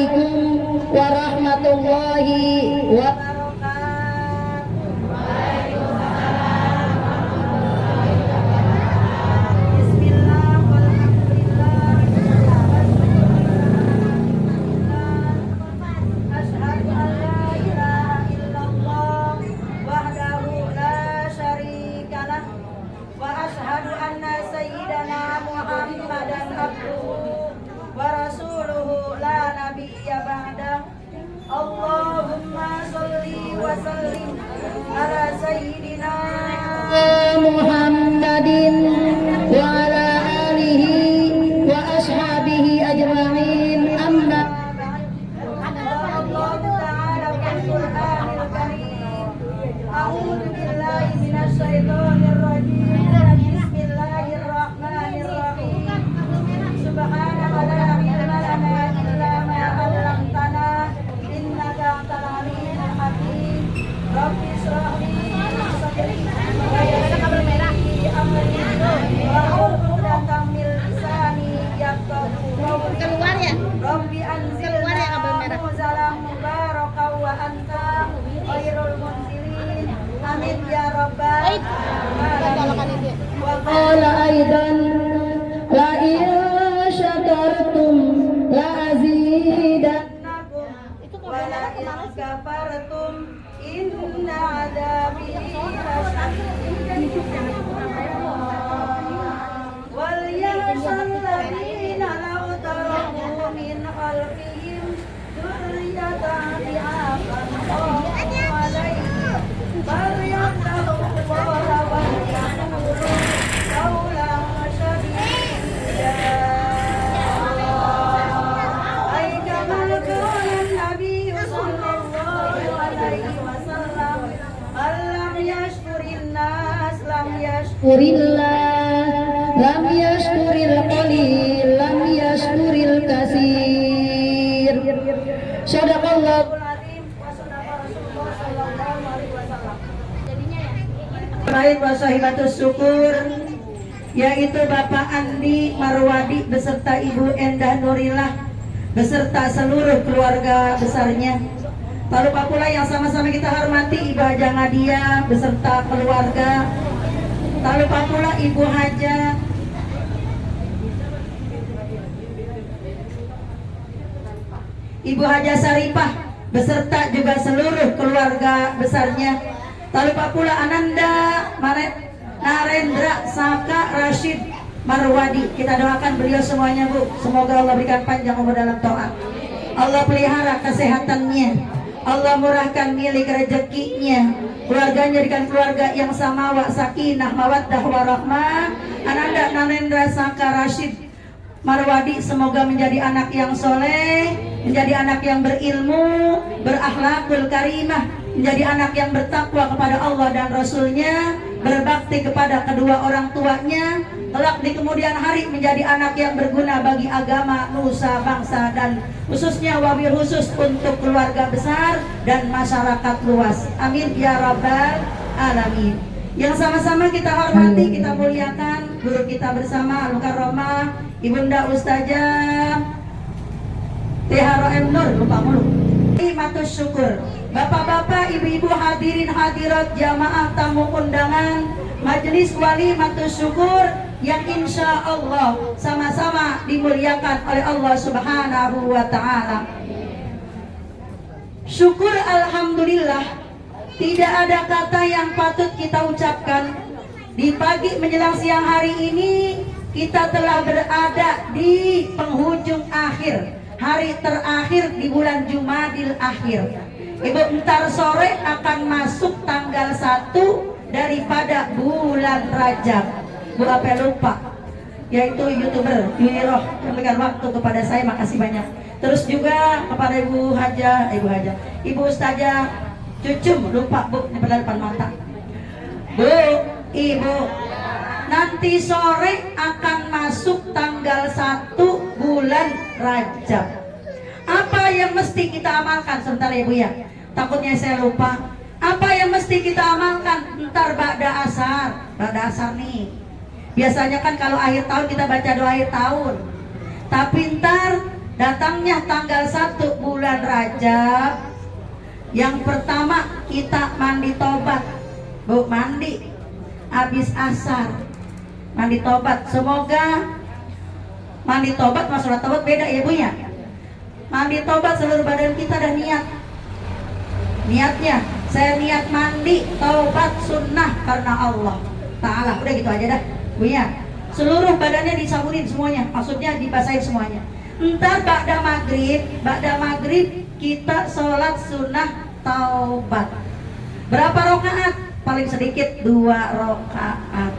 Assalamualaikum warahmatullahi wabarakatuh. Allahumma sholli wa sallim ala sayyidina Muhammadin wa ala alihi wa ashabihi ajma'in. Amma Allah ta'ala fil Qur'anil Karim. A'udzu billahi minasy syaithanir rajim. Bismillahirrahmanirrahim. Subhanaka la ilma lana illa ma 'allamtana innaka antal alimul hakim. Rabbi shrah li sadri wa yassir li amri wahlul 'uqdatam min lisani yafqahu qawli. keluar ya. Rabbi anzilna muzalam mubaraka wa anta khairul munzilin. Amin ya rabbal alamin. Wa Qala aidan la in syakartum la azidannakum. qalakum wa la in kafartum inna adabi lasyadid. Wal yahzan ladina law taraku min khalfihim dzurriyyatan dhi'afan qamu alaihim falyattaqullaha wal yaqulu qawlan sadida. Ay kama qala an-nabiy sallallahu alaihi wasallam, lam yashkurin nas lam Kurillah lam yashkuril qalil lam yashkuril kasir. Sadaqallahu baik wasahibatus syukur, yaitu Bapak Andi Marwadi beserta Ibu Endah Nurillah beserta seluruh keluarga besarnya. Tak lupa pula yang sama-sama kita hormati Ibu Haja Nadia beserta keluarga. Tak lupa pula Ibu Haja Ibu Haja Saripah beserta juga seluruh keluarga besarnya. Tak lupa pula Ananda Narendra Saka Rashid Marwadi. Kita doakan beliau semuanya, Bu. Semoga Allah berikan panjang umur dalam taat. Allah pelihara kesehatannya. Allah murahkan milik rezekinya. Keluarganya jadikan keluarga yang samawa, sakinah, mawaddah, warahmah. Ananda Narendra Saka Rashid Marwadi semoga menjadi anak yang soleh, menjadi anak yang berilmu, berakhlakul karimah, menjadi anak yang bertakwa kepada Allah dan Rasulnya, berbakti kepada kedua orang tuanya, kelak di kemudian hari menjadi anak yang berguna bagi agama, nusa, bangsa, dan khususnya wabil khusus untuk keluarga besar dan masyarakat luas. Amin ya rabbal alamin. Yang sama-sama kita hormati, kita muliakan guru kita bersama Al-Mukarramah Ibunda Ustazah THRM Nur, lupa mulu. Matus syukur. Bapak-bapak, ibu-ibu, hadirin hadirat, jamaah tamu undangan majelis wali matus syukur yang insya Allah sama-sama dimuliakan oleh Allah Subhanahu wa Ta'ala. Syukur alhamdulillah. Tidak ada kata yang patut kita ucapkan. Di pagi menjelang siang hari ini kita telah berada di penghujung akhir, hari terakhir di bulan Jumadil Akhir. Ibu, ntar sore akan masuk tanggal 1 daripada bulan Rajab. Bu apa lupa, yaitu YouTuber Yuniroh yang memberikan waktu kepada saya, makasih banyak. Terus juga kepada Ibu Ustazah Cucum, lupa Bu, ini pada depan mata. Bu, Ibu, nanti sore akan masuk tanggal 1 bulan Rajab. Apa yang mesti kita amalkan? Sebentar ya Bu ya, takutnya saya lupa. Apa yang mesti kita amalkan? Ntar ba'da asar nih. Biasanya kan kalau akhir tahun kita baca doa akhir tahun. Tapi ntar Datangnya tanggal 1 bulan Rajab, yang pertama kita mandi tobat. Bu, mandi habis asar, mandi tobat. Semoga mandi tobat sama sholat tobat beda ya Bu ya. Mandi tobat seluruh badan kita dan niatnya saya niat mandi tobat sunnah karena Allah Ta'ala. Udah gitu aja dah Bu ya. Seluruh badannya disaburin semuanya, maksudnya dibasahin semuanya. Entar ba'da maghrib kita sholat sunnah taubat. Berapa rakaat? Paling sedikit 2 rakaat.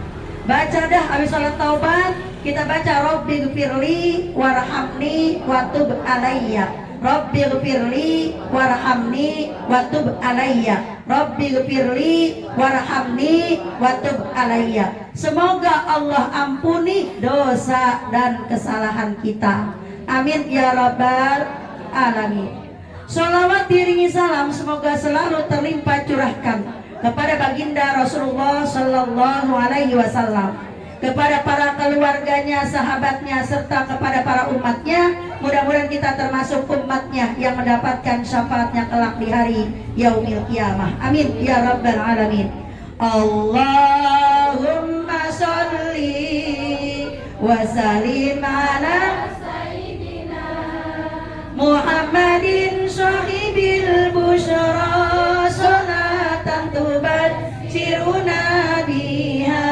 Baca dah habis sholat taubat, kita baca Rabbi ghfirli warhamni watub alayya. Rabbi ghfirli warhamni watub alayya. Rabbi ghfirli warhamni watub alayya. Semoga Allah ampuni dosa dan kesalahan kita. Amin ya rabbal alamin. Sholawat diiringi salam semoga selalu terlimpah curahkan kepada baginda Rasulullah Sallallahu Alaihi Wasallam, kepada para keluarganya, sahabatnya, serta kepada para umatnya. Mudah-mudahan kita termasuk umatnya yang mendapatkan syafaatnya kelak di hari yaumil qiyamah. Amin ya rabbal alamin. Allahumma sholli wa sallim ala Muhammadin sahibil busyara salatan tubashiruna biha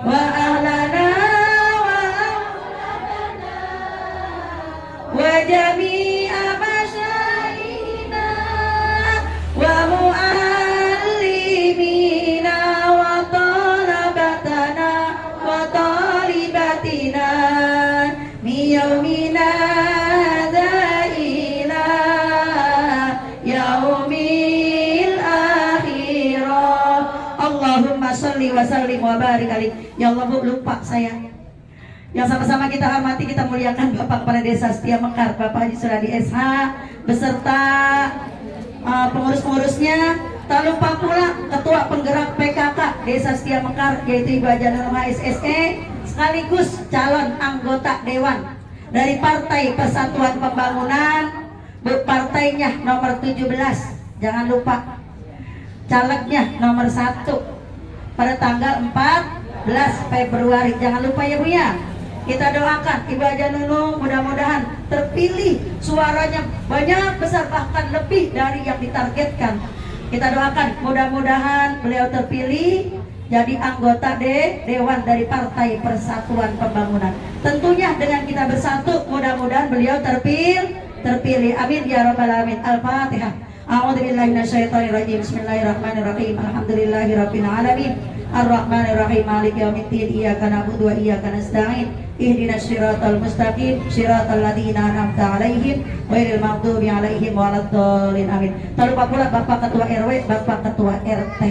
wa ahlana wa jami'a masyayikhina wa muallimina wa talabatana wa talibatina min yaumina Sholli wa sallim wa barik alaih. Ya Allah Bu, lupa saya. Yang sama-sama kita hormati, kita muliakan Bapak Kepala Desa Setia Mekar, Bapak Haji Suradi SH beserta pengurus-pengurusnya. Tak lupa pula Ketua Penggerak PKK Desa Setia Mekar, yaitu Ibu Haja Nurma SSE, sekaligus calon anggota Dewan dari Partai Persatuan Pembangunan. Bu, partainya nomor 17. Jangan lupa calegnya nomor 1 pada tanggal 14 Februari. Jangan lupa ya Bu ya. Kita doakan Ibu Haja Nunung mudah-mudahan terpilih, suaranya banyak besar bahkan lebih dari yang ditargetkan. Kita doakan mudah-mudahan beliau terpilih jadi anggota Dewan dari Partai Persatuan Pembangunan. Tentunya dengan kita bersatu mudah-mudahan beliau terpilih. Amin ya rabbal alamin. Al-Fatihah. A'udzubillahi minasyaitonirrajim. Bismillahirrahmanirrahim. Alhamdulillahirabbil alamin. Arrahmanirrahim. Maliki yaumiddin. Iyyaka na'budu wa iyyaka nasta'in. Ihdinas siratal mustaqim. Siratal ladzina an'amta 'alaihim ghairil maghdubi 'alaihim waladdallin. Amin. Tak lupa pula Bapak Ketua RW, Bapak Ketua RT.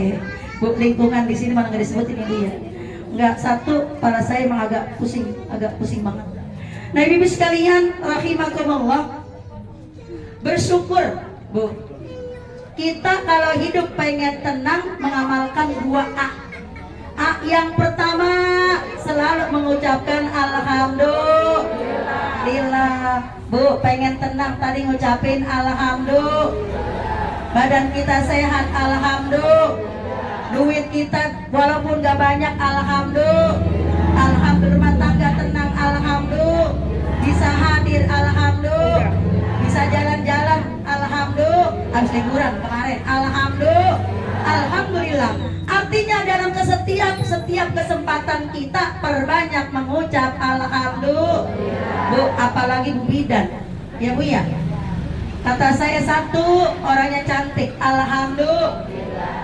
Bu, lingkungan di sini mana nggak disebutin ini ya? Enggak, satu para saya emang agak pusing banget. Nah, Ibu sekalian rahimakumullah, bersyukur Bu, kita kalau hidup pengen tenang mengamalkan 2A. Yang pertama selalu mengucapkan alhamdulillah. Bu, pengen tenang tadi ngucapin alhamdulillah. Badan kita sehat alhamdulillah. Duit kita walaupun gak banyak alhamdulillah. Alhamdulillah, rumah tangga tenang alhamdulillah. Bisa hadir alhamdulillah. Bisa jalan-jalan alhamdulillah. Habis liburan kemarin alhamdulillah. Artinya dalam setiap kesempatan kita perbanyak mengucap alhamdulillah. Bu, apalagi Bu Bidan ya Bu ya. Kata saya, 1, orangnya cantik alhamdulillah.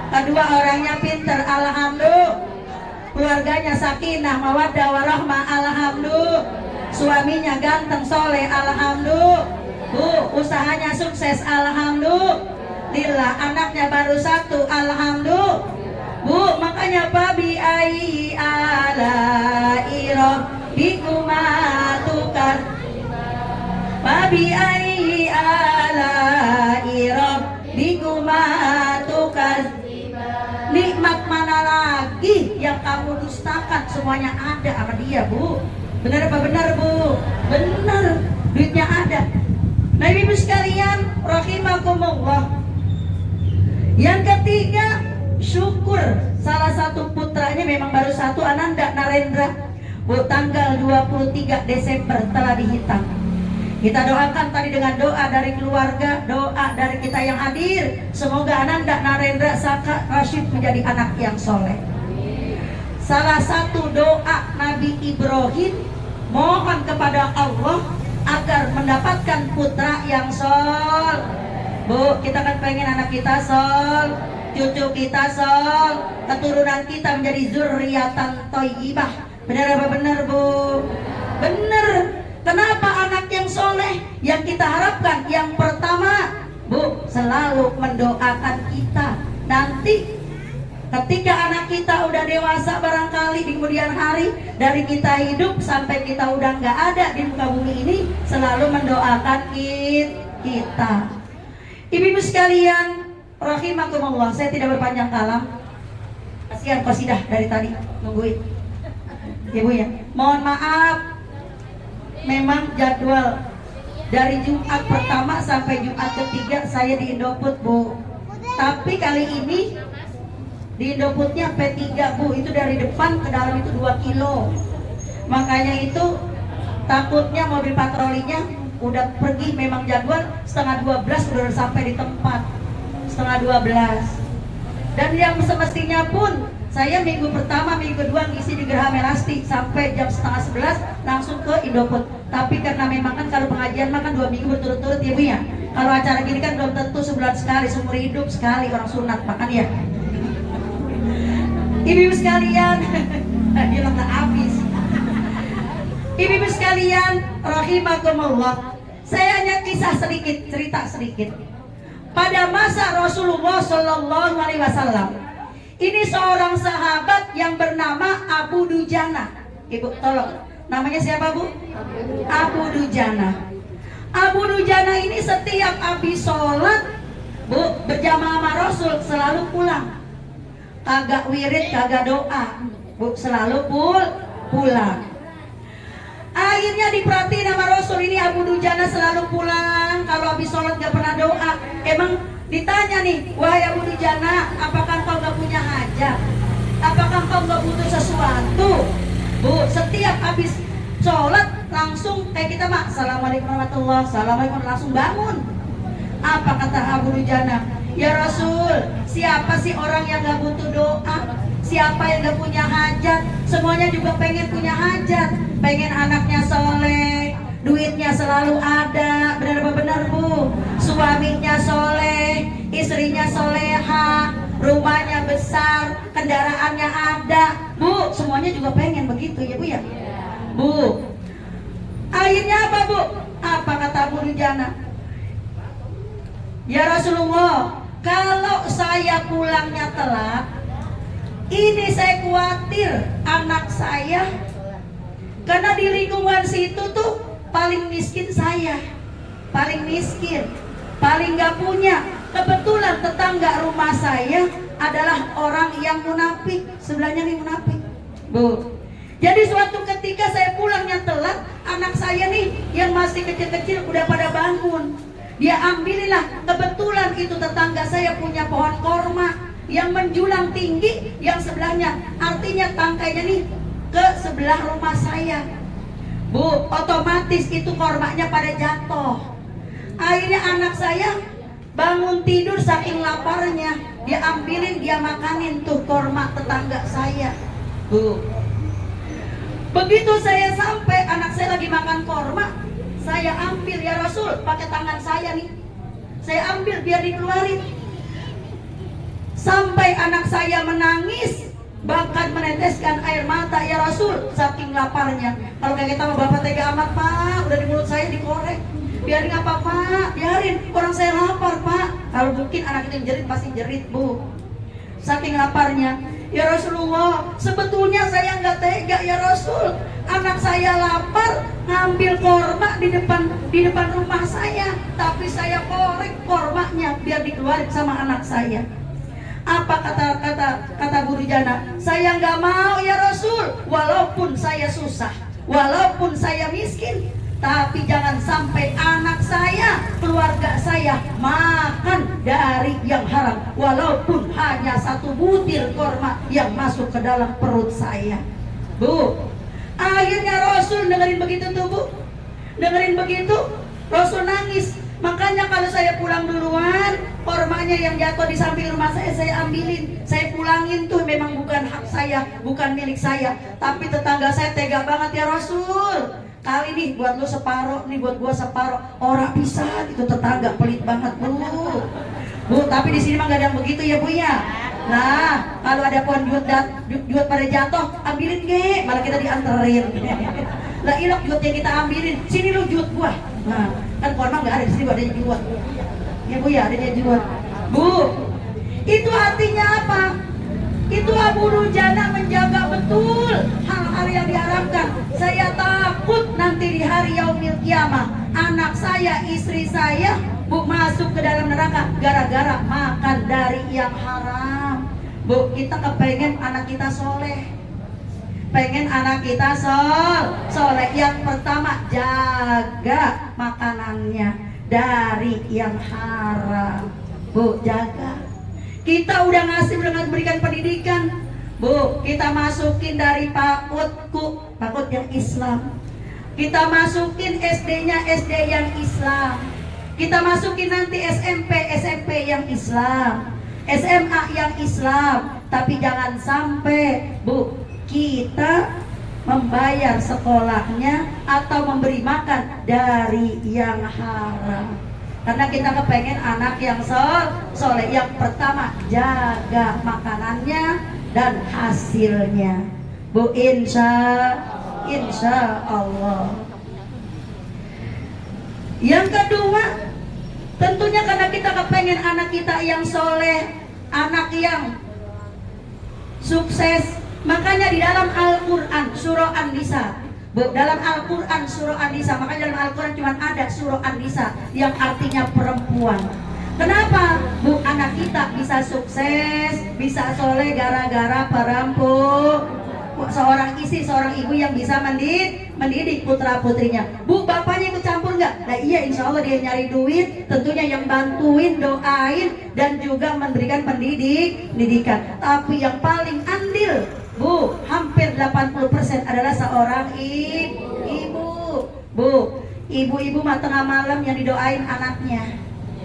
2, orangnya pinter alhamdulillah. Keluarganya sakinah mawaddah warahmah alhamdulillah. Suaminya ganteng soleh alhamdulillah. Bu, usahanya sukses alhamdulillah. Anaknya baru 1 alhamdulillah. Bu, makanya babi ai ala rabbikuma tukar. Babi ai ala rabbikuma tukar. Nikmat mana lagi yang kamu dustakan? Semuanya ada sama dia Bu. Benar apa benar Bu? Benar, duitnya ada. Nah ibu sekalian, rahimakumullah. Yang ketiga, syukur. Salah satu putranya memang baru satu, Ananda Narendra. Bu, tanggal 23 Desember telah dihitam. Kita doakan tadi dengan doa dari keluarga, doa dari kita yang hadir. Semoga Ananda Narendra Saka Rashid menjadi anak yang soleh. Salah satu doa Nabi Ibrahim, mohon kepada Allah agar mendapatkan putra yang soleh. Bu, kita kan pengen anak kita sol, cucu kita sol, keturunan kita menjadi zurriyatan thayyibah. Benar apa benar Bu? Benar. Kenapa anak yang soleh? Yang kita harapkan yang pertama, Bu, selalu mendoakan kita. Nanti ketika anak kita udah dewasa barangkali di kemudian hari, dari kita hidup sampai kita udah nggak ada di muka bumi ini, selalu mendoakan kita. Ibu-ibu sekalian, rahimakumullah, saya tidak berpanjang kalam. Kasihan qasidah dari tadi nungguin. Ibu ya, mohon maaf. Memang jadwal dari Jumat pertama sampai Jumat ketiga saya di Indofood Bu. Tapi kali ini di Indofoodnya P3 Bu, itu dari depan ke dalam itu 2 kilo. Makanya itu takutnya mobil patrolinya udah pergi, memang jadwal setengah 12 udah sampai di tempat setengah 12. Dan yang semestinya pun saya minggu pertama, minggu kedua ngisi di Gerha Melasti sampai jam setengah 11 langsung ke Indofood. Tapi karena memang kan kalau pengajian makan 2 minggu berturut-turut ya Bu ya. Kalau acara gini kan belum tentu sebulan sekali, seumur hidup sekali orang sunat makan ya. Ibu-ibu sekalian, dia nggak habis. Ibu-ibu sekalian, rahimakumullah. Saya hanya kisah sedikit, cerita sedikit. Pada masa Rasulullah Shallallahu Alaihi Wasallam, ini seorang sahabat yang bernama Abu Dujana. Ibu tolong, namanya siapa Bu? Abu Dujana. Abu Dujana ini setiap habis sholat, Bu, berjamaah sama Rasul selalu pulang. Kagak wirid, kagak doa, Bu, selalu pulang. Akhirnya diperhatiin sama Rasul, ini Abu Dujana selalu pulang. Kalau habis sholat gak pernah doa. Emang ditanya nih, wahai Abu Dujana, apakah kau gak punya hajat? Apakah kau gak butuh sesuatu? Bu, setiap habis sholat langsung kayak kita mak, assalamualaikum warahmatullahi wabarakatuh, assalamualaikum, langsung bangun. Apa kata Abu Dujana? Ya Rasul, siapa sih orang yang gak butuh doa? Siapa yang gak punya hajat? Semuanya juga pengen punya hajat. Pengen anaknya soleh, duitnya selalu ada. Benar apa benar Bu? Suaminya soleh, istrinya soleha, rumahnya besar, kendaraannya ada. Bu, semuanya juga pengen begitu ya Bu ya? Bu, akhirnya apa Bu? Apa kata Abu Dujana? Ya Rasulullah, kalau saya pulangnya telat, ini saya khawatir anak saya, karena di lingkungan situ tuh paling miskin saya, paling miskin, paling gak punya. Kebetulan tetangga rumah saya adalah orang yang munafik, sebelahnya nih munafik Bu. Jadi suatu ketika saya pulangnya telat, anak saya nih yang masih kecil-kecil udah pada bangun. Dia ambililah, kebetulan itu tetangga saya punya pohon korma yang menjulang tinggi, yang sebelahnya, artinya tangkainya nih ke sebelah rumah saya Bu. Otomatis itu kormanya pada jatuh. Akhirnya anak saya bangun tidur saking laparnya, dia ambilin, dia makanin tuh korma tetangga saya Bu. Begitu saya sampai, anak saya lagi makan korma, saya ambil, ya Rasul, pakai tangan saya nih, saya ambil biar dikeluarin. Sampai anak saya menangis, bahkan meneteskan air mata, ya Rasul, saking laparnya. Kalau kayak kita sama bapak tega amat Pak, udah di mulut saya dikorek. Biarin apa Pak, biarin, orang saya lapar Pak. Kalau mungkin anak itu jerit, pasti jerit Bu. Saking laparnya, ya Rasulullah, sebetulnya saya nggak tega ya Rasul. Anak saya lapar, ngambil korma di depan rumah saya, tapi saya korek kormanya biar dikeluarin sama anak saya. Apa kata Abu Dujana? Saya nggak mau ya Rasul, walaupun saya susah. walaupun saya miskin, tapi jangan sampai anak saya, keluarga saya makan dari yang haram, walaupun hanya 1 butir korma yang masuk ke dalam perut saya. Bu, akhirnya Rasul dengerin begitu tuh, Bu. Dengerin begitu, Rasul nangis. Makanya kalau saya pulang duluan, kormanya yang jatuh di samping rumah saya ambilin, saya pulangin tuh. Memang bukan hak saya, bukan milik saya, tapi tetangga saya tega banget ya Rasul. Kali nih buat lu separoh, nih buat gua separoh. Orang pisan itu tetangga pelit banget, Bu. Bu, tapi di sini mah gak ada yang begitu ya, Bu ya. Nah, kalau ada pohon juut pada jatuh, ambilin ge, malah kita dianterin. Lah ilok juut yang kita ambilin, sini lu juut gua. Nah, kan korma nggak ada di sini, ada juut. Ya Bu ya, adanya juut. Bu, itu artinya apa? Itu Abu Dujana menjaga betul hal-hal yang diharapkan. Saya takut nanti di hari yaumil kiamah anak saya, istri saya Bu masuk ke dalam neraka gara-gara makan dari yang haram. Bu, kita kepengen anak kita soleh, pengen anak kita soleh. Yang pertama, jaga makanannya dari yang haram. Bu, jaga. Kita udah berikan pendidikan, Bu, kita masukin dari PAUD yang Islam. Kita masukin SD-nya SD yang Islam. Kita masukin nanti SMP yang Islam, SMA yang Islam. Tapi jangan sampai, Bu, kita membayar sekolahnya atau memberi makan dari yang haram. Karena kita kepengen anak yang soleh. Yang pertama, jaga makanannya dan hasilnya, Bu, insya Allah. Yang kedua, tentunya karena kita kepengen anak kita yang soleh, anak yang sukses, makanya di dalam Al-Quran surah An-Nisa, Bu, dalam Al-Quran surah An-Nisa, makanya dalam Al-Quran cuma ada surah An-Nisa yang artinya perempuan. Kenapa, Bu, anak kita bisa sukses, bisa soleh gara-gara perempuan? Seorang istri, seorang ibu yang bisa mendidik putra putrinya. Bu, bapaknya ikut campur nggak? Nah iya, insya Allah dia nyari duit, tentunya yang bantuin, doain, dan juga memberikan pendidikan. Tapi yang paling andil, Bu, hampir 80% adalah seorang ibu. Bu, ibu-ibu mah tengah malam yang didoain anaknya.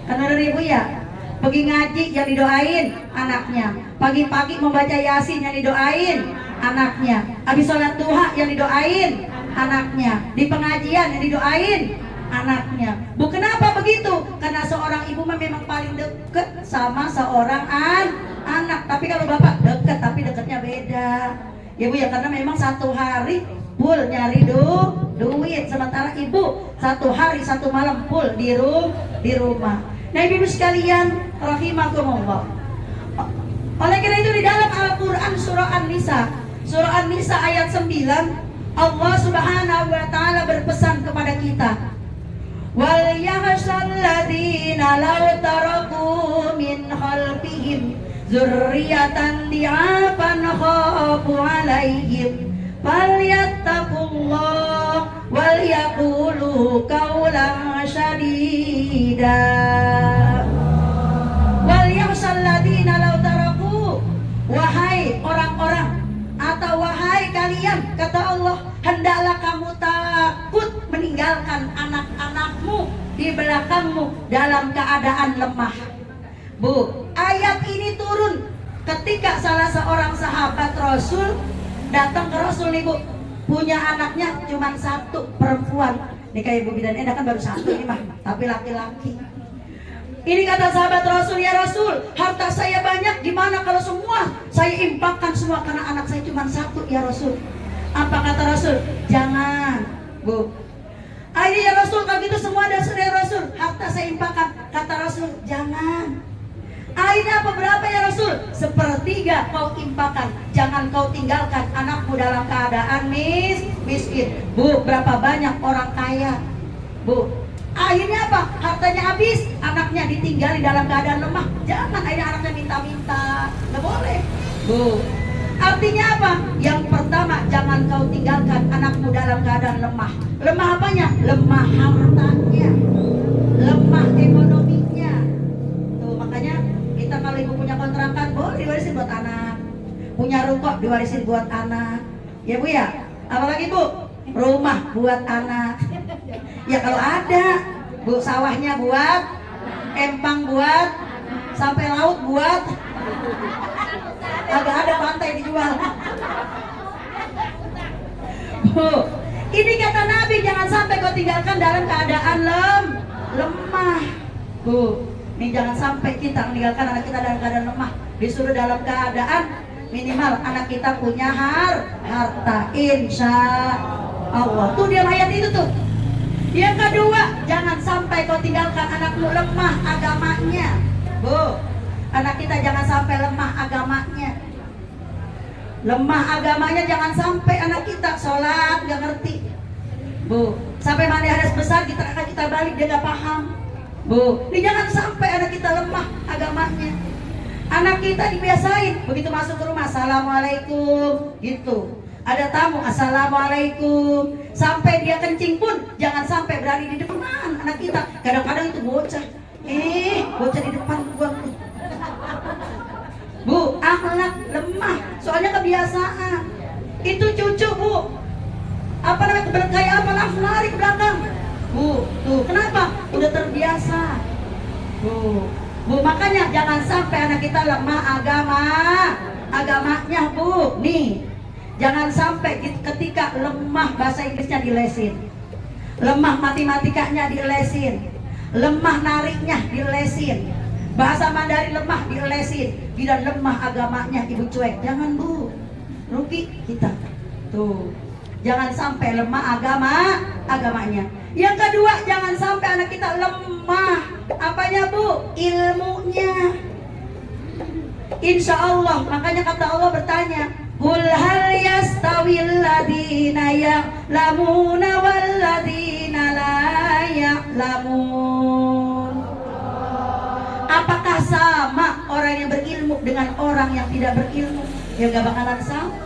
Kan ada ibu ya? Pergi ngaji yang didoain anaknya. Pagi-pagi membaca Yasin yang didoain anaknya. Habis sholat duha yang didoain anaknya. Di pengajian yang didoain anaknya. Bu, kenapa begitu? Karena seorang ibu memang paling deket sama seorang anak. Tapi kalau bapak deket, tapi deketnya beda. Ya Bu ya, karena memang 1 hari full nyari duit. Sementara ibu 1 hari 1 malam full di rumah. Nah ibu sekalian rahimakumullah. Oleh karena itu di dalam Al-Quran surah An-Nisa ayat 9, Allah subhanahu wa ta'ala berpesan kepada kita, wal yahshal ladina law taraku min khalfihim zurriyatan di'afan khafu alaihim falyattaqullah wal yaqulu qawlan syadida. Wal yahshal ladina law taraku, wahai orang-orang atau wahai kalian, kata Allah, hendaklah kamu takut meninggalkan anak-anakmu di belakangmu dalam keadaan lemah. Bu, ayat ini turun ketika salah seorang sahabat Rasul datang ke Rasul nih Bu, punya anaknya cuma 1 perempuan. Nih kayak Bu Bidan Enda kan baru 1 ini mah, tapi laki-laki. Ini kata sahabat Rasul, ya Rasul, harta saya banyak, gimana kalau semua saya infakkan semua karena anak saya cuma 1 ya Rasul. Apa kata Rasul? Jangan, Bu. Akhirnya ya Rasul, kalau gitu semua ada ya Rasul, harta saya infakkan. Kata Rasul, jangan. Akhirnya apa, berapa ya Rasul? 1/3 kau infakkan. Jangan kau tinggalkan anakmu dalam keadaan miskin. Bu, berapa banyak orang kaya, Bu, akhirnya apa? Hartanya habis, anaknya ditinggali dalam keadaan lemah. Jangan akhirnya anaknya minta-minta, nggak boleh, Bu. Artinya apa? Yang pertama, jangan kau tinggalkan anakmu dalam keadaan lemah. Lemah apanya? Lemah hartanya, lemah ekonominya. Tuh makanya kita kalau ibu punya kontrakan boleh diwarisin buat anak, punya rumah diwarisin buat anak, ya bu ya. Apalagi bu, rumah buat anak. Ya kalau ada, bu sawahnya buat, empang buat, sampai laut buat. Agak ada pantai dijual. Bu, ini kata Nabi, jangan sampai kau tinggalkan dalam keadaan lemah. Bu, ini jangan sampai kita meninggalkan anak kita dalam keadaan lemah. Disuruh dalam keadaan minimal anak kita punya harta, insya Allah. Tuh dia ayat itu tuh. Yang kedua, jangan sampai kau tinggalkan anakmu lemah agamanya. Bu, anak kita jangan sampai lemah agamanya. Lemah agamanya, jangan sampai anak kita sholat gak ngerti. Bu, sampai mandi hadas besar kita balik dia gak paham. Bu, ini jangan sampai anak kita lemah agamanya. Anak kita dibiasain begitu masuk ke rumah, assalamualaikum gitu. Ada tamu, assalamualaikum. Sampai dia kencing pun jangan sampai berani di depan anak kita. Kadang-kadang itu bocah, bocah di depan gua. Bu, akhlak lemah, soalnya kebiasaan. Itu cucu bu, apa namanya, kayak apa, langsung lari ke belakang. Bu, tuh kenapa? Udah terbiasa. Bu, makanya jangan sampai anak kita lemah agamanya bu. Nih, jangan sampai ketika lemah bahasa Inggrisnya dilesin, lemah matematikanya dilesin, lemah nariknya dilesin, bahasa Mandarin lemah dilesin, bila lemah agamanya ibu cuek. Jangan bu, rugi kita. Tuh, jangan sampai lemah agamanya. Yang kedua, jangan sampai anak kita lemah apanya bu? Ilmunya. Insya Allah, makanya kata Allah bertanya, Qul hal yastawil ladina ya'lamuna wal ladina la ya'lamun. Apakah sama orang yang berilmu dengan orang yang tidak berilmu? Ya gak bakalan sama.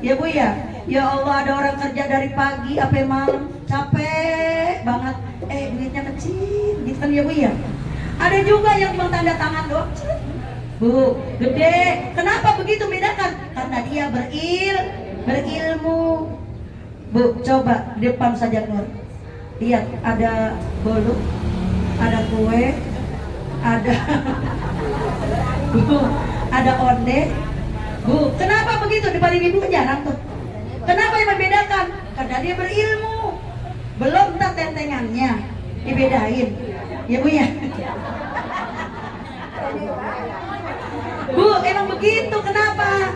Ya bu ya. Ya Allah, ada orang kerja dari pagi sampai malam, capek banget. Duitnya kecil, gitu kan ya bu ya. Ada juga yang cuma tanda tangan doang. Bu, gede. Kenapa begitu bedakan? Karena dia berilmu. Bu, coba di depan saja Nur. Lihat, ada bolu, ada kue, ada Bu, ada onde. Bu, kenapa begitu? Di paling ibu jarang tuh. Kenapa yang membedakan? Karena dia berilmu. Belum tak tentengannya dibedain. Ya Bu ya. Bu, emang begitu. Kenapa?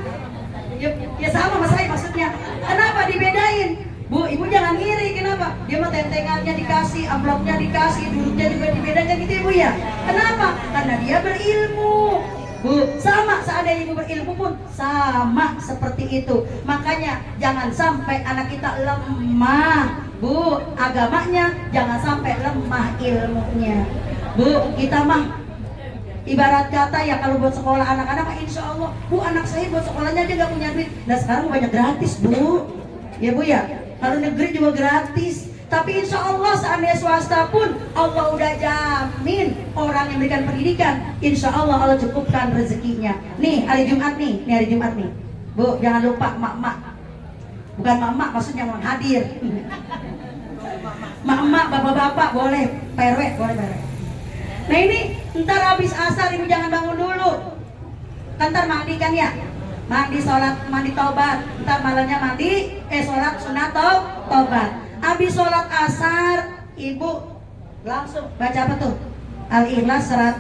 Ya sama sama saya maksudnya. Kenapa dibedain? Bu, ibu jangan ngiri. Kenapa? Dia mah tentengannya dikasih, amplopnya dikasih, duduknya juga dibedakan gitu ibu ya. Kenapa? Karena dia berilmu. Bu, sama seandainya ibu berilmu pun sama seperti itu. Makanya jangan sampai anak kita lemah, Bu, agamanya, jangan sampai lemah ilmunya. Bu, kita mah ibarat kata ya, kalau buat sekolah anak-anak, insya Allah, Bu, anak saya buat sekolahnya aja gak punya duit. Nah sekarang banyak gratis Bu. Ya Bu ya, kalau negeri juga gratis. Tapi insya Allah seandainya swasta pun Allah udah jamin orang yang berikan pendidikan, insya Allah Allah cukupkan rezekinya. Nih hari Jumat nih hari Jumat nih. Bu, jangan lupa mak-mak. Bukan mak-mak, maksudnya mau hadir. Mak-mak, bapak-bapak boleh, Pak RW boleh, Pak RW. Nah ini ntar habis asar ibu jangan bangun dulu. Kan ntar mandi kan ya, mandi sholat, mandi taubat. Ntar malamnya mandi, sholat sunat taubat. Habis sholat asar ibu langsung baca apa tuh? Al-Ikhlas 100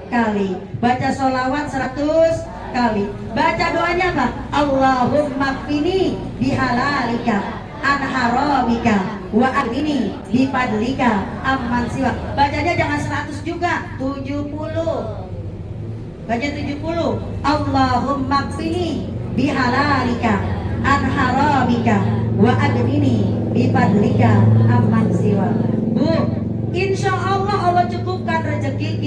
kali, baca sholawat 100 kali, baca doanya apa? Allahumma kfini bihalalika an haramika wa aghnini bifadlika amman siwa. Bacanya jangan 100 juga, 70. Baca 70. Allahumma kfini bihalalika an haramika wa aghnini bifadlika amman siwa. Bu, insya Allah Allah cukupkan rezeki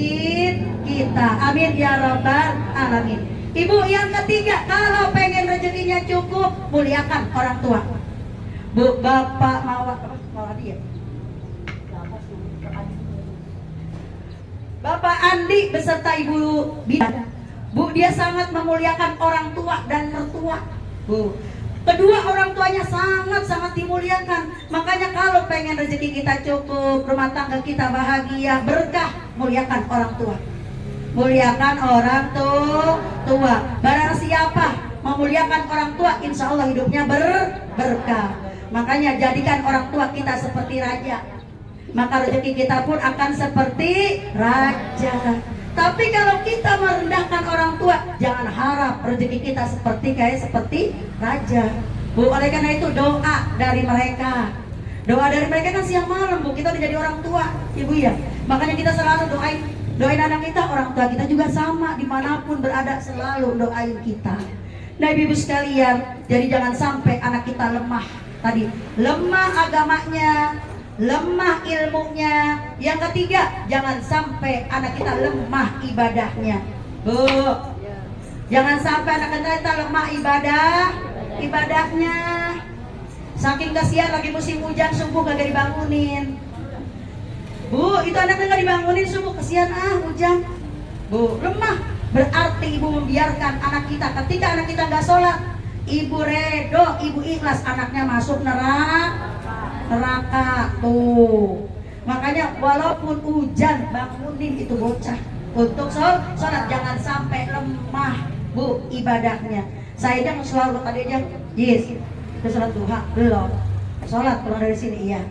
kita. Amin ya rabbal alamin. Ibu yang ketiga, kalau pengen rezekinya cukup, muliakan orang tua. Bu, bapak mawa dia. Bapak Andi beserta Ibu Bida. Bu, dia sangat memuliakan orang tua dan mertua. Bu, kedua orang tuanya sangat-sangat dimuliakan. Makanya kalau pengen rezeki kita cukup, rumah tangga kita bahagia, berkah, muliakan orang tua. Muliakan orang tua. Barang siapa memuliakan orang tua, insya Allah hidupnya berkah. Makanya jadikan orang tua kita seperti raja, maka rezeki kita pun akan seperti raja. Tapi kalau kita merendahkan orang tua, jangan harap rezeki kita seperti raja. Bu, oleh karena itu doa dari mereka. Doa dari mereka kan siang malam, Bu. Kita udah jadi orang tua, Ibu ya. Makanya kita selalu doain anak kita, orang tua kita juga sama, dimanapun berada selalu doain kita. Nah, Ibu sekalian, jadi jangan sampai anak kita lemah. Tadi lemah agamanya, lemah ilmunya. Yang ketiga, jangan sampai anak kita lemah ibadahnya. Bu, jangan sampai anak kita lemah ibadahnya. Saking kasihan lagi musim hujan, subuh kagak dibangunin. Bu, itu anaknya gak dibangunin subuh, kasihan hujan. Bu, lemah. Berarti ibu membiarkan anak kita. Ketika anak kita gak sholat, ibu redo, ibu ikhlas anaknya masuk neraka tuh. Makanya walaupun hujan, bangunin itu bocah untuk sholat. Jangan sampai lemah, Bu, ibadahnya. Saya aja selalu tadi aja, yes, udah sholat duha belum, sholat pulang dari sini, iya.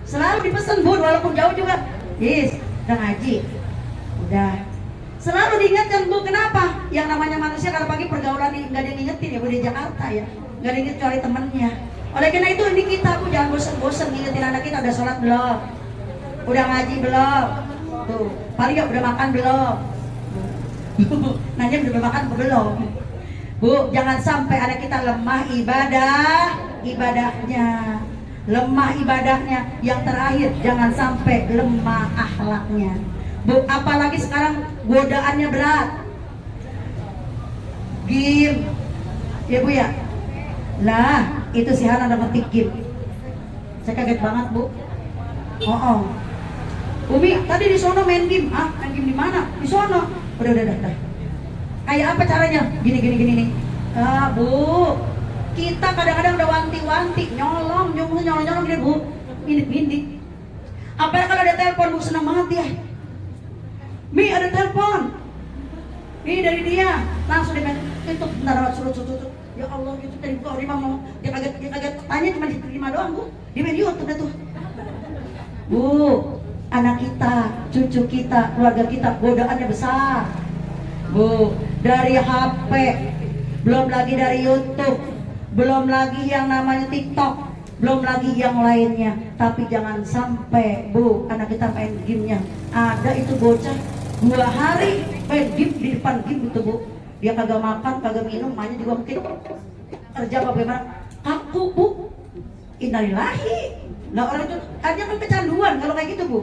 Selalu dipesan, Bu, walaupun jauh juga, yes, udah ngaji, udah. Selalu diingatkan, Bu, kenapa? Yang namanya manusia kalau pagi pergaulan nggak ada yang ngingetin ya, Bu, di Jakarta ya, nggak ada yang inget kecuali temennya. Oleh karena itu ini kita, Bu, jangan bosen-bosen ngingetin anak kita, udah sholat belum, udah ngaji belum, tuh, paling udah makan belum, nanya udah makan belum. Bu, jangan sampai anak kita lemah ibadahnya, lemah ibadahnya. Yang terakhir, jangan sampai lemah akhlaknya. Bu, apalagi sekarang godaannya berat, game, ya Bu ya. Lah, itu si Hana ada ngetik game. Saya kaget banget, Bu. Umi, tadi di sono main game. Main game di mana? Di sono. Udah. Kayak apa caranya? Gini nih. Bu, kita kadang-kadang udah wanti-wanti, nyolong gini, Bu. Bindik. Apalagi kalau ada telepon, Bu, senang banget dia. Mi, ada telepon. Ini dari dia. Langsung dia main, itu bentar, surut. Ya Allah, gitu tadi buka dia mau. Dia kaget tanya, cuma diterima doang, Bu. Dia main YouTube tuh. Bu, anak kita, cucu kita, keluarga kita, godaannya besar. Bu, dari HP, belum lagi dari YouTube, belum lagi yang namanya TikTok, belum lagi yang lainnya. Tapi jangan sampai, Bu, anak kita main gamenya. Ada itu bocah 2 hari main game di depan game itu, Bu. Dia kagak makan, kagak minum, mainnya juga mungkin kerja apa bagaimana, kaku, Bu. Innalillahi. Nah, orang itu aja kan kecanduan kalau kayak gitu, Bu.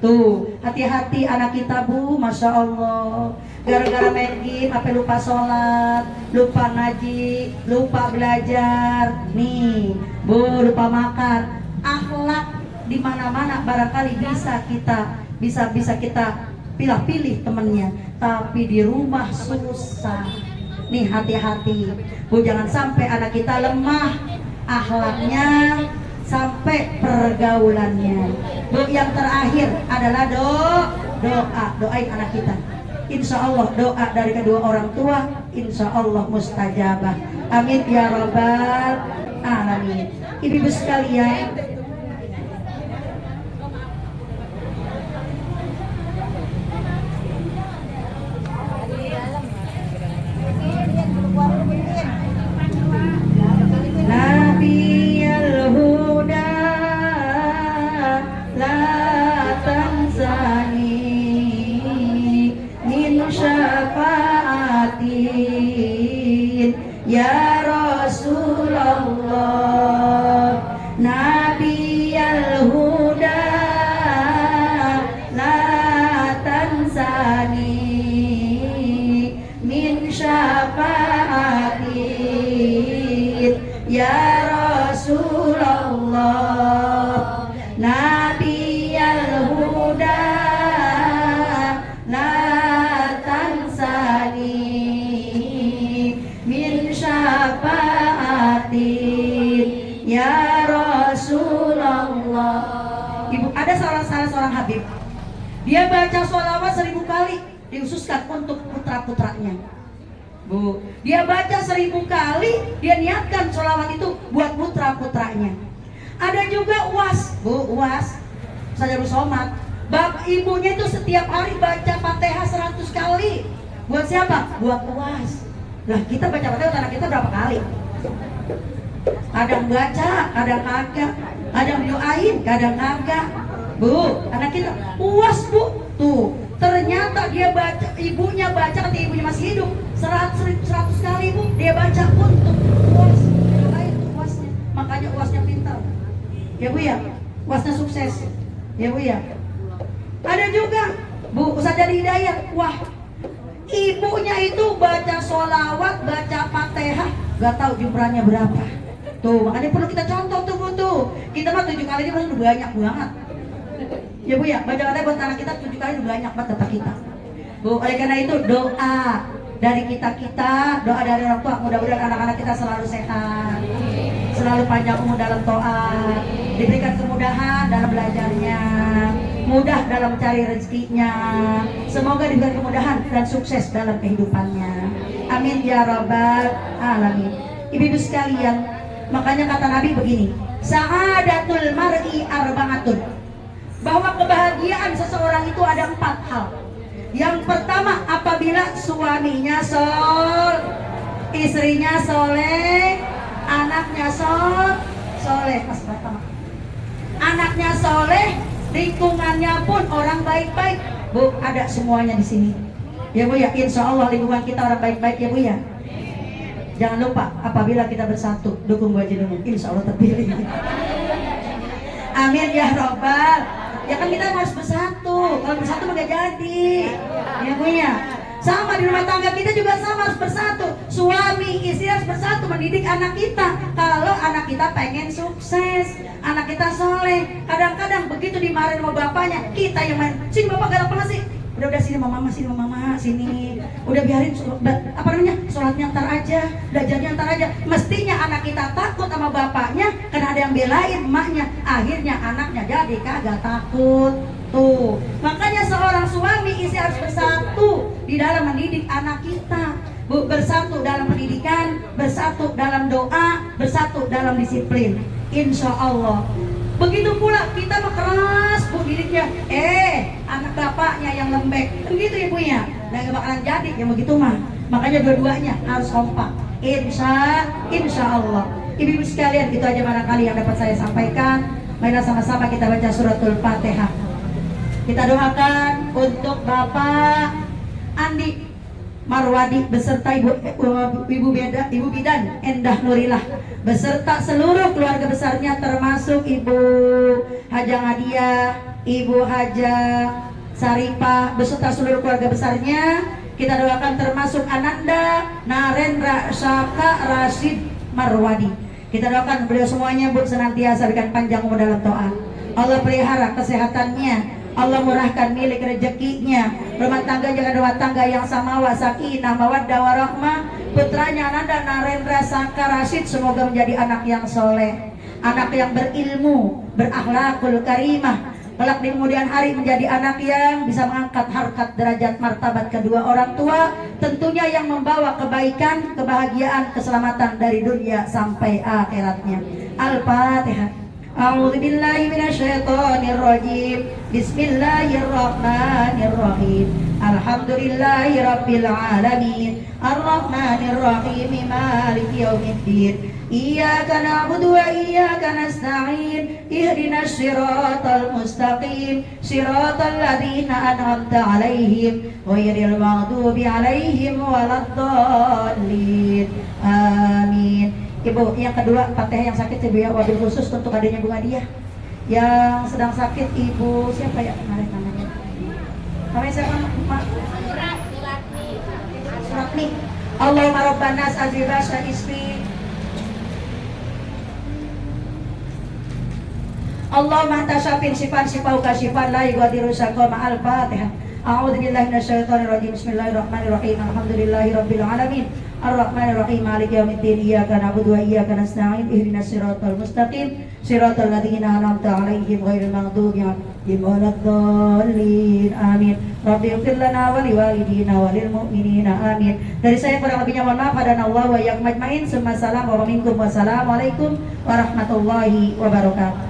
Tuh, hati-hati anak kita, Bu, Masya Allah. Gara-gara main game, apa lupa sholat, lupa ngaji, lupa belajar. Nih, Bu, lupa makan. Akhlak di mana-mana barangkali bisa kita pilih temennya, tapi di rumah susah. Nih, hati-hati, Bu, jangan sampai anak kita lemah akhlaknya, sampai pergaulannya. Bu, yang terakhir adalah doain anak kita. Insya Allah doa dari kedua orang tua, insya Allah mustajabah. Amin ya rabbal alamin. Ibu-ibu sekalian, ya Rasulullah, Nabi Ada salah seorang Habib, dia baca sholawat 1000 kali, diususkan untuk putra-putranya. Bu, dia baca 1000 kali, dia niatkan sholawat itu buat putra-putranya. Ada juga UAS, Bu, UAS Ustaz Somad, bapak ibunya itu setiap hari baca Fatihah 100 kali. Buat siapa? Buat UAS. Lah kita baca Fatihah anak kita berapa kali? Kadang baca, kadang kagak, kadang doain, kadang kagak. Bu, anak kita UAS, Bu. Tuh, ternyata dia baca, ibunya baca ketika ibunya masih hidup 100 kali, Bu. Dia baca untuk UAS. Doain UASnya. Makanya UASnya pintar. Ya, Bu ya. UASnya sukses. Ya, Bu ya. Ada juga Bu Ustaz Jadi Hidayat. Wah, ibunya itu baca sholawat, baca Fatihah, gak tahu jumlahnya berapa. Tuh, makanya perlu kita contoh tuh, Bu tuh. Kita mah 7 kali ini udah banyak banget. Ya, Bu ya, baca Fatihah buat anak kita 7 kali udah banyak banget kata kita. Bu, oleh karena itu doa dari kita, doa dari orang tua, mudah-mudahan anak-anak kita selalu sehat, selalu panjang umur dalam taat, diberikan kemudahan dalam belajarnya, mudah dalam mencari rezekinya, semoga diberikan kemudahan dan sukses dalam kehidupannya. Amin ya rabbal alamin. Ibu-ibu sekalian, makanya kata Nabi begini, sa'adatul mar'i arba'atun, bahwa kebahagiaan seseorang itu ada 4 hal. Yang pertama, apabila suaminya istrinya soleh, anaknya soleh, mas pertama, anaknya soleh, lingkungannya pun orang baik-baik. Bu, ada semuanya di sini. Ya, Bu ya, insya Allah lingkungan kita orang baik-baik, ya, Bu ya. Jangan lupa, apabila kita bersatu, dukung Bu Haji Nunung, insya Allah terpilih. Amin ya robbal. Ya kan kita harus bersatu. Kalau bersatu mah gak jadi. Ya, Bu ya. Sama di rumah tangga kita juga sama, harus bersatu. Suami istri harus bersatu mendidik anak kita. Kalau anak kita pengen sukses, anak kita soleh, kadang-kadang begitu dimarahin sama bapaknya, kita yang main, sini bapak galak banget sih. Udah sini sama mama, sini. Udah biarin sholatnya ntar aja, belajarnya ntar aja. Mestinya anak kita takut sama bapaknya karena ada yang belain emaknya. Akhirnya anaknya jadi kagak takut. Tuh, makanya seorang suami istri harus bersatu di dalam mendidik anak kita. Bu, bersatu dalam pendidikan, bersatu dalam doa, bersatu dalam disiplin. Insya Allah. Begitu pula kita mah keras Bu didiknya, anak bapaknya yang lembek, begitu ibunya, dan gak bakalan jadi yang begitu mah. Makanya dua-duanya harus kompak. Insya Allah. Ibu-ibu sekalian, itu aja barangkali yang dapat saya sampaikan. Marilah sama-sama kita baca suratul Fatihah. Kita doakan untuk Bapak Andi Marwadi beserta Ibu Bidan Endah Nurilah beserta seluruh keluarga besarnya, termasuk Ibu Haja Nadia, Ibu Haja Saripah beserta seluruh keluarga besarnya. Kita doakan termasuk Ananda Narendra Saka Rashid Marwadi. Kita doakan beliau semuanya senantiasa berikan panjang umur dalam taat. Allah pelihara kesehatannya, Allah murahkan milik rezekinya, rumah tangga jangan rumah tangga yang samawa, sakinah, mawaddah, warahmah. Putranya Ananda Narendra Saka Rashid semoga menjadi anak yang soleh, anak yang berilmu, berakhlakul karimah, kelak di kemudian hari menjadi anak yang bisa mengangkat harkat derajat martabat kedua orang tua, tentunya yang membawa kebaikan, kebahagiaan, keselamatan dari dunia sampai akhiratnya. Al-Fatihah. A'udzubillahi minasyaitonirrajim. Bismillahirrahmanirrahim. Alhamdulillahi rabbil alamin. Arrahmanirrahim. Maliki yaumiddin. Iyyaka na'budu wa iyyaka nasta'in. Ihdinas siratal mustaqim. Siratal ladzina an'amta 'alaihim ghairil maghdubi 'alaihim waladdallin. Amin. Ibu, yang kedua Fatihah yang sakit Ibu ya, wabil khusus untuk adanya Bu Hadiah. Yang sedang sakit Ibu siapa ya kemarin namanya? Namanya siapa, Mak? Suratni. Allahumma rabbanas azibasha ismi. Allahumma anta syafin shifauka shifan la yughadiru saqama. Al-Fatihah. A'udzubillahi minasyaitonirrajim. Bismillahirrahmanirrahim. Alhamdulillahirabbil alamin. Ar-Rahmanir-Rahim. Maliki yaumiddin. Iyyaka na'budu wa iyyaka nasta'in. Ihdinas siratal mustaqim. Siratal ladzina an'amta 'alaihim ghairil maghdubi 'alaihim waladdallin. Amin. Rabbi ighfir lana wa liwalidina wa lil mu'minina. Amin. Dari saya kurang lebihnya mohon maaf. Hadanallahu wa iyyakum ajmain. Summa salam wa minkum. Wassalamualaikum warahmatullahi wabarakatuh.